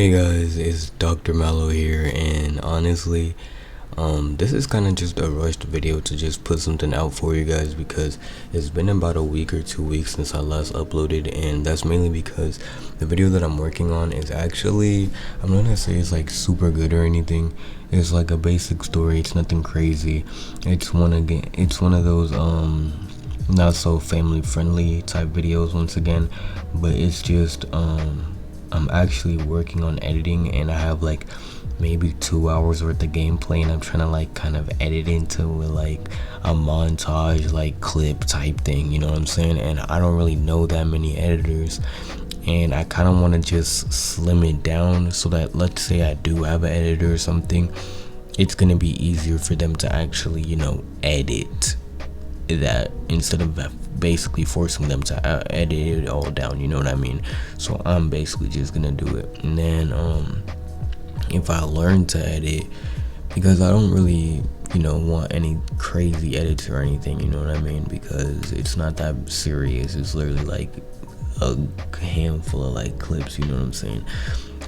Hey guys, it's Dr. Mallow here, and honestly, this is kind of just a rushed video to just put something out for you guys because it's been about a week or 2 weeks since I last uploaded, and that's mainly because the video that I'm working on is actually, I'm not gonna say it's like super good or anything. It's like a basic story. It's nothing crazy. It's one of those not so family friendly type videos once again, but it's just I'm actually working on editing, and I have like maybe 2 hours worth of gameplay, and I'm trying to like kind of edit into like a montage like clip type thing, you know what I'm saying? And I don't really know that many editors, and I kind of want to just slim it down so that, let's say I do have an editor or something, it's gonna be easier for them to actually, edit that instead of basically forcing them to edit it all down, you know what I mean? So I'm basically just gonna do it, and then if I learn to edit, because I don't really want any crazy edits or anything, you know what I mean, because it's not that serious. It's literally like a handful of like clips, you know what I'm saying?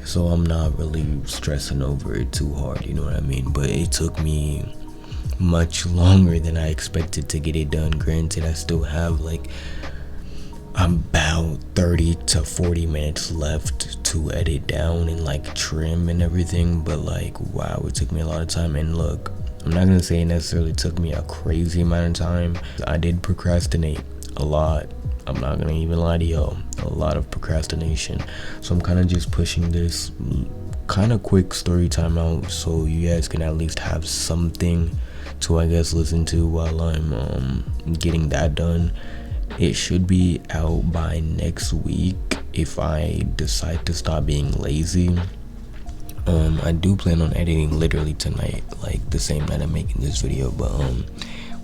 So I'm not really stressing over it too hard, you know what I mean? But it took me much longer than I expected to get it done. Granted, I still have like about 30 to 40 minutes left to edit down and like trim and everything, but like wow, it took me a lot of time. And look, I'm not gonna say it necessarily took me a crazy amount of time. I did procrastinate a lot. I'm not gonna even lie to y'all, a lot of procrastination. So I'm kind of just pushing this kind of quick story time out so you guys can at least have something to, I guess, listen to while I'm getting that done. It should be out by next week if I decide to stop being lazy. I do plan on editing literally tonight, like the same night I'm making this video, but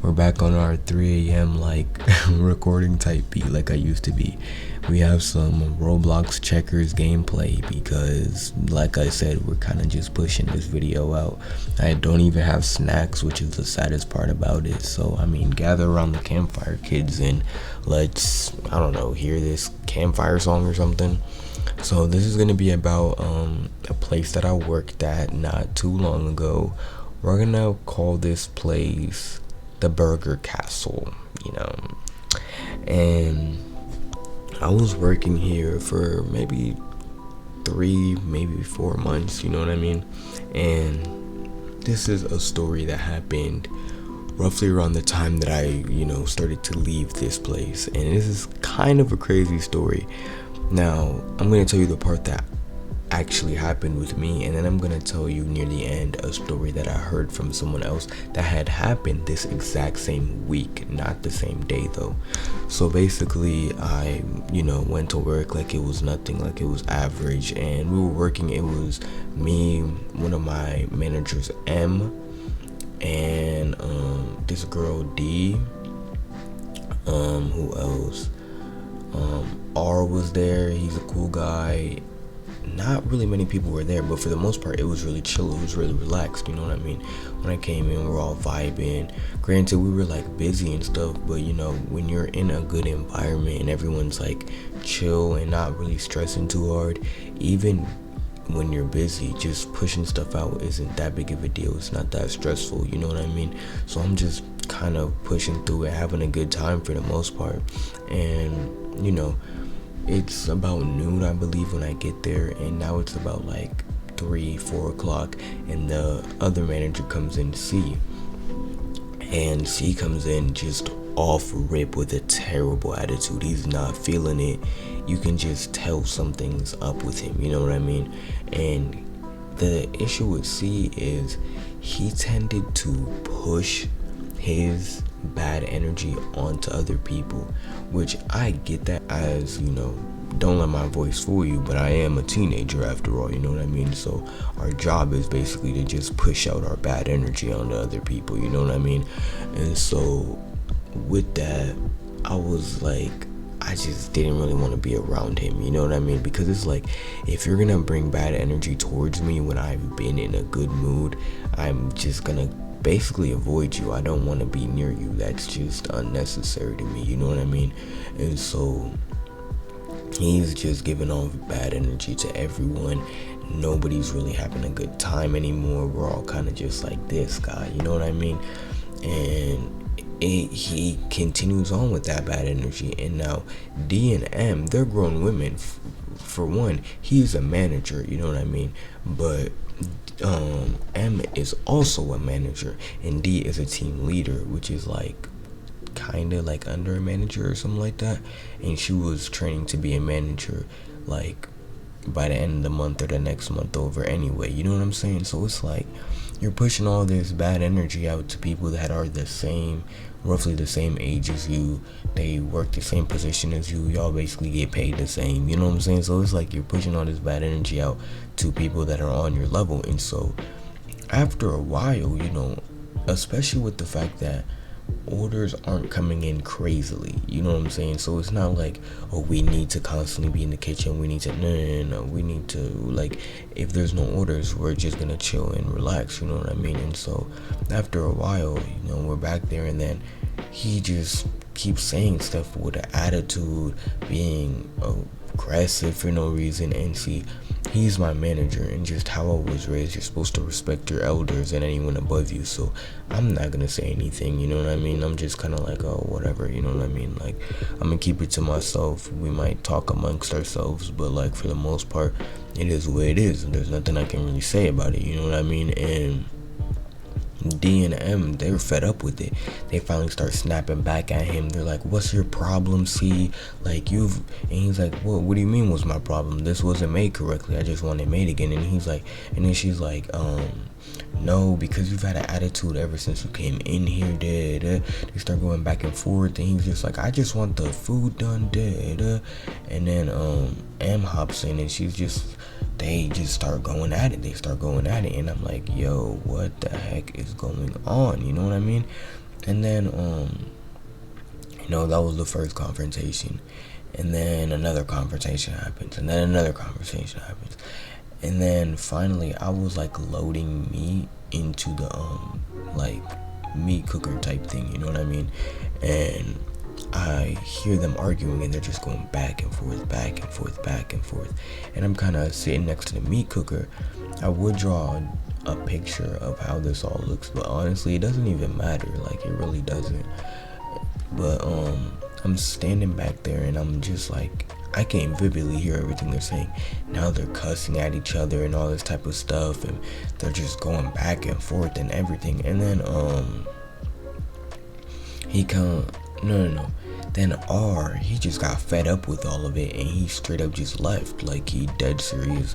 we're back on our 3 a.m. like recording type beat like I used to be. We have some Roblox checkers gameplay because, like I said, we're kind of just pushing this video out. I don't even have snacks, which is the saddest part about it. So I mean, gather around the campfire, kids, and let's, I don't know, hear this campfire song or something. So this is gonna be about a place that I worked at not too long ago. We're gonna call this place the Burger Castle, and I was working here for maybe 3, maybe 4 months, you know what I mean? And this is a story that happened roughly around the time that I, started to leave this place. And this is kind of a crazy story. Now, I'm going to tell you the part that actually happened with me, and then I'm gonna tell you near the end a story that I heard from someone else that had happened this exact same week, not the same day though. So basically I went to work like it was nothing, like it was average, and we were working. It was me, one of my managers, M, and this girl, D, who else, R was there. He's a cool guy. Not really many people were there, but for the most part it was really chill. It was really relaxed, you know what I mean? When I came in, we were all vibing. Granted, we were like busy and stuff, but when you're in a good environment and everyone's like chill and not really stressing too hard, even when you're busy, just pushing stuff out isn't that big of a deal. It's not that stressful, you know what I mean? So I'm just kind of pushing through it, having a good time for the most part. And it's about noon, I believe, when I get there, and now it's about like 3-4 o'clock, and the other manager comes in, C, and C comes in just off rip with a terrible attitude. He's not feeling it. You can just tell something's up with him, you know what I mean? And the issue with C is he tended to push his bad energy onto other people, which I get that, as don't let my voice fool you, but I am a teenager after all, you know what I mean? So our job is basically to just push out our bad energy onto other people, you know what I mean? And so with that, I was like, I just didn't really want to be around him, you know what I mean? Because it's like, if you're gonna bring bad energy towards me when I've been in a good mood, I'm just gonna basically avoid you. I don't want to be near you. That's just unnecessary to me, you know what I mean? And so he's just giving off bad energy to everyone. nobody's really having a good time anymore. We're all kind of just like this guy, you know what I mean? And he continues on with that bad energy. And now D and M, they're grown women. For one, he's a manager, you know what I mean? But M is also a manager, and D is a team leader, which is like kind of like under a manager or something like that. And she was training to be a manager like by the end of the month or the next month over anyway, you know what I'm saying? So it's like you're pushing all this bad energy out to people that are the same, roughly the same age as you. They work the same position as you. Y'all basically get paid the same, you know what I'm saying? So it's like you're pushing all this bad energy out to people that are on your level. And so after a while, you know, especially with the fact that orders aren't coming in crazily, you know what I'm saying? So it's not like, oh, we need to constantly be in the kitchen, we need to no, we need to, like, if there's no orders, we're just gonna chill and relax, you know what I mean? And so after a while, you know, we're back there, and then he just keeps saying stuff with an attitude, being aggressive for no reason. And see, he's my manager, and just how I was raised, you're supposed to respect your elders and anyone above you. So I'm not gonna say anything, you know what I mean? I'm just kind of like, oh, whatever, you know what I mean? Like, I'm gonna keep it to myself. We might talk amongst ourselves, but like for the most part, it is what it is, and there's nothing I can really say about it, you know what I mean? And D and M, they were fed up with it. They finally start snapping back at him. They're like, what's your problem, C? Like, and he's like, what do you mean what's my problem? This wasn't made correctly. I just want it made again. And he's like, and then she's like, no, because you've had an attitude ever since you came in here, They start going back and forth, and he's just like, I just want the food done, And then M hops in, and they just start going at it. And I'm like, yo, what the heck is going on? You know what I mean? And then you know, that was the first confrontation. And then another confrontation happens, and then another confrontation happens. And then finally, I was like loading meat into the like meat cooker type thing, you know what I mean? And I hear them arguing, and they're just going back and forth, back and forth, back and forth. And I'm kind of sitting next to the meat cooker. I would draw a picture of how this all looks, but honestly, it doesn't even matter. Like, it really doesn't. But I'm standing back there, and I'm just like, I can vividly hear everything they're saying. Now they're cussing at each other and all this type of stuff, and they're just going back and forth and everything. And then then R, he just got fed up with all of it, and he straight up just left. Like, he dead serious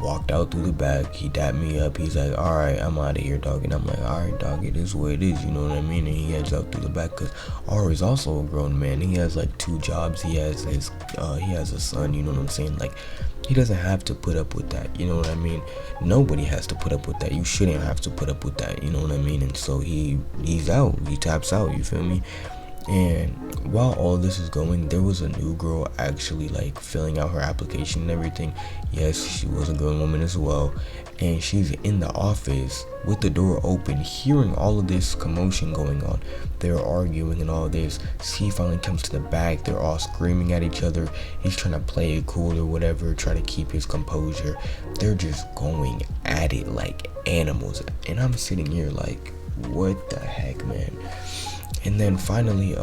walked out through the back. He dapped me up. He's like, all right, I'm out of here, dog. And I'm like, all right, dog, it is what it is, you know what I mean? And he heads out through the back, because R is also a grown man. He has like 2 jobs. He has a son, you know what I'm saying? Like, he doesn't have to put up with that, you know what I mean? Nobody has to put up with that. You shouldn't have to put up with that, you know what I mean? And so he's out. He taps out, you feel me? And while all this is going, there was a new girl actually like filling out her application and everything. Yes, she was a grown woman as well, and she's in the office with the door open, hearing all of this commotion going on. They're arguing and all this. C finally comes to the back. They're all screaming at each other. He's trying to play it cool or whatever, try to keep his composure. They're just going at it like animals, and I'm sitting here like, what the heck, man? And then finally,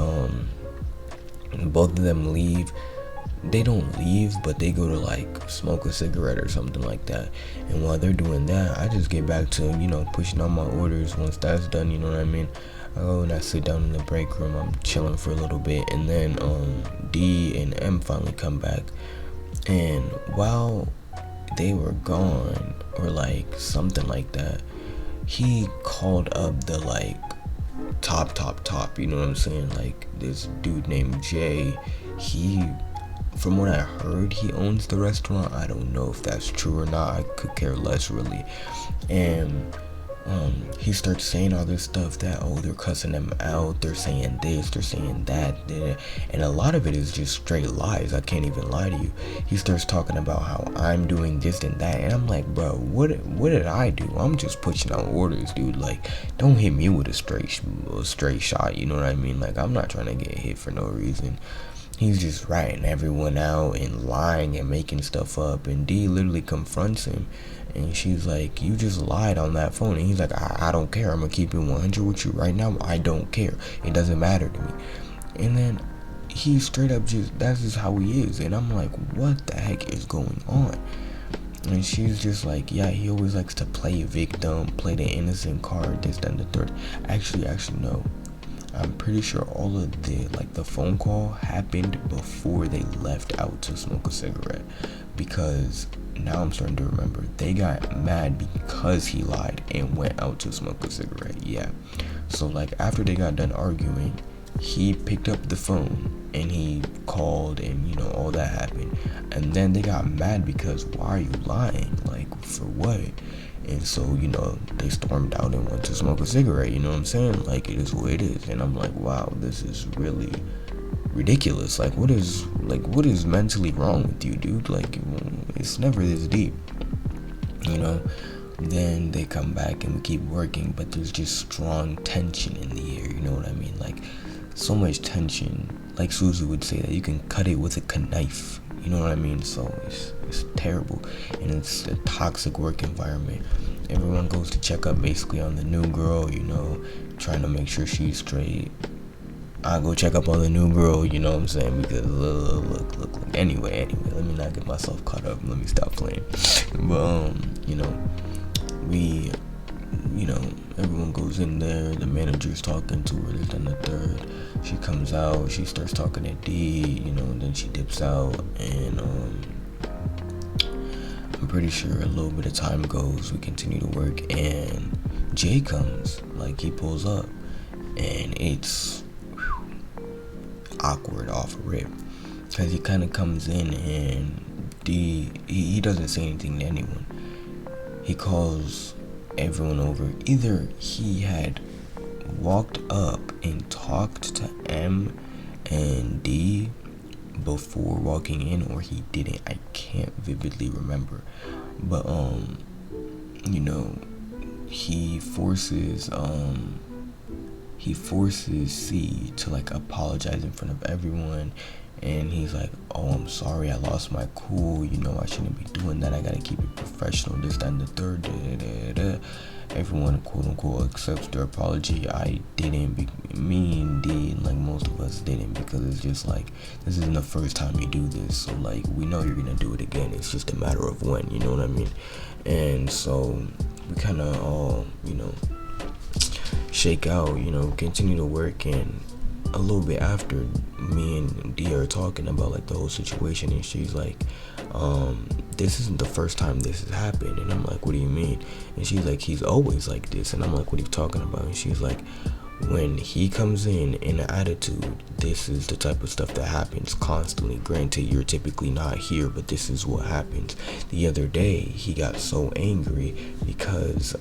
both of them leave. They don't leave, but they go to like smoke a cigarette or something like that. And while they're doing that, I just get back to, you know, pushing on my orders. Once that's done, you know what I mean, I go and I sit down in the break room. I'm chilling for a little bit, and then D and M finally come back. And while they were gone, or like something like that, he called up the like top, you know what I'm saying? Like, this dude named Jay, from what I heard, he owns the restaurant. I don't know if that's true or not. I could care less, really. And he starts saying all this stuff that, oh, they're cussing them out, they're saying this, they're saying that, and a lot of it is just straight lies. I can't even lie to you. He starts talking about how I'm doing this and that, and I'm like, bro, what did I do? I'm just pushing out orders, dude. Like, don't hit me with a straight shot, you know what I mean? Like, I'm not trying to get hit for no reason. he's just ratting everyone out and lying and making stuff up. And D literally confronts him, and she's like, you just lied on that phone. And he's like, I don't care. I'm gonna keep it 100 with you right now. I don't care. It doesn't matter to me. And then he straight up just, that's just how he is. And I'm like, what the heck is going on? And she's just like, yeah, he always likes to play victim, play the innocent card, this, that, and the third. Actually, no. I'm pretty sure all of the phone call happened before they left out to smoke a cigarette. Because now I'm starting to remember, they got mad because he lied and went out to smoke a cigarette. Yeah. So like after they got done arguing, he picked up the phone and he called, and all that happened. And then they got mad because why are you lying? Like, for what? And so, they stormed out and went to smoke a cigarette, you know what I'm saying? Like, it is what it is. And I'm like, wow, this is really ridiculous. Like, what is mentally wrong with you, dude? Like, it's never this deep, Then they come back and we keep working, but there's just strong tension in the air, you know what I mean? Like, so much tension, like Susie would say, that you can cut it with a knife, you know what I mean? So it's terrible, and it's a toxic work environment. Everyone goes to check up basically on the new girl, trying to make sure she's straight. I go check up on the new girl, you know what I'm saying? Because look. Anyway, let me not get myself caught up. Let me stop playing. But we, everyone goes in there. The manager's talking to her, this and the third. She comes out. She starts talking to D, and then she dips out. And I'm pretty sure a little bit of time goes. We continue to work, and Jay comes. Like, he pulls up, and it's awkward off rip, because he kind of comes in, and D, he doesn't say anything to anyone. He calls everyone over. Either he had walked up and talked to M and D before walking in, or he didn't. I can't vividly remember. But he forces C to like apologize in front of everyone, and he's like, oh, I'm sorry, I lost my cool, I shouldn't be doing that, I gotta keep it professional, this, that, and the third. Everyone, quote unquote, accepts their apology. I didn't, me and D, and like most of us didn't, because it's just like, this isn't the first time you do this, so like, we know you're gonna do it again, it's just a matter of when, you know what I mean? And so we kind of all, shake out, continue to work. And a little bit after, me and D are talking about like the whole situation, and she's like, this isn't the first time this has happened. And I'm like, what do you mean? And she's like, he's always like this. And I'm like, what are you talking about? And she's like, when he comes in an attitude, this is the type of stuff that happens constantly. Granted, you're typically not here, but this is what happens. The other day, he got so angry because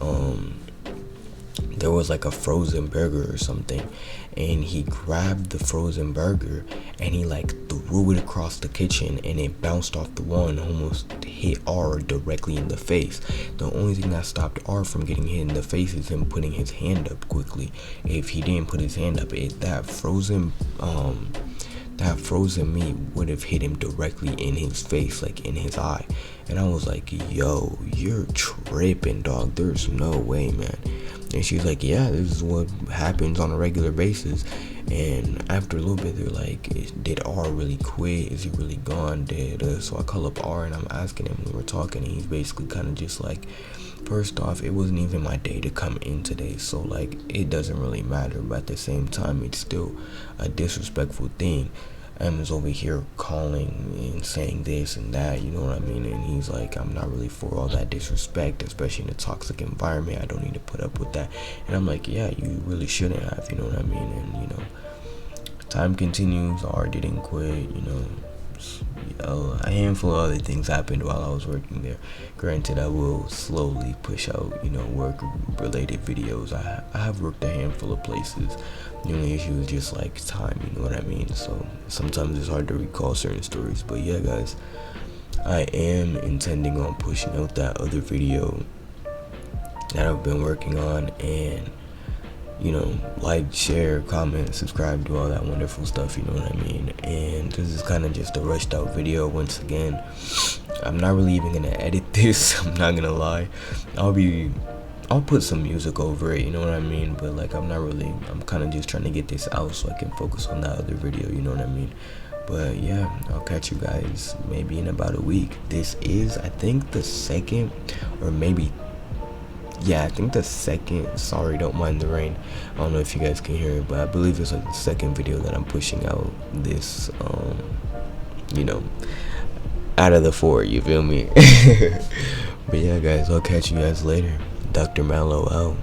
there was like a frozen burger or something, and he grabbed the frozen burger and he like threw it across the kitchen, and it bounced off the wall and almost hit R directly in the face. The only thing that stopped R from getting hit in the face is him putting his hand up quickly. If he didn't put his hand up, that frozen meat would have hit him directly in his face, like in his eye. And I was like, yo, you're tripping, dog. There's no way, man. And she's like, yeah, this is what happens on a regular basis. And after a little bit, they're like, did R really quit? Is he really gone? So I call up R and I'm asking him, we were talking, and he's basically kind of just like, first off, it wasn't even my day to come in today, so like, it doesn't really matter. But at the same time, it's still a disrespectful thing. M is over here calling and saying this and that, you know what I mean? And he's like, I'm not really for all that disrespect, especially in a toxic environment. I don't need to put up with that. And I'm like, yeah, you really shouldn't have, you know what I mean? And time continues. R didn't quit, a handful of other things happened while I was working there. Granted, I will slowly push out, work related videos. I have worked a handful of places. The only issue is just like time, you know what I mean? So sometimes it's hard to recall certain stories. But yeah, guys, I am intending on pushing out that other video that I've been working on, and like, share, comment, subscribe, do all that wonderful stuff, you know what I mean? And this is kind of just a rushed out video once again. I'm not really even gonna edit this. I'm not gonna lie. I'll put some music over it, you know what I mean? But like, I'm kind of just trying to get this out so I can focus on that other video, you know what I mean? But yeah, I'll catch you guys maybe in about a week. This is, I think, the second, or maybe, yeah, I think the second, sorry, don't mind the rain. I don't know if you guys can hear it, but I believe it's like the second video that I'm pushing out this, out of the 4, you feel me? But yeah, guys, I'll catch you guys later. Dr. Mallow out.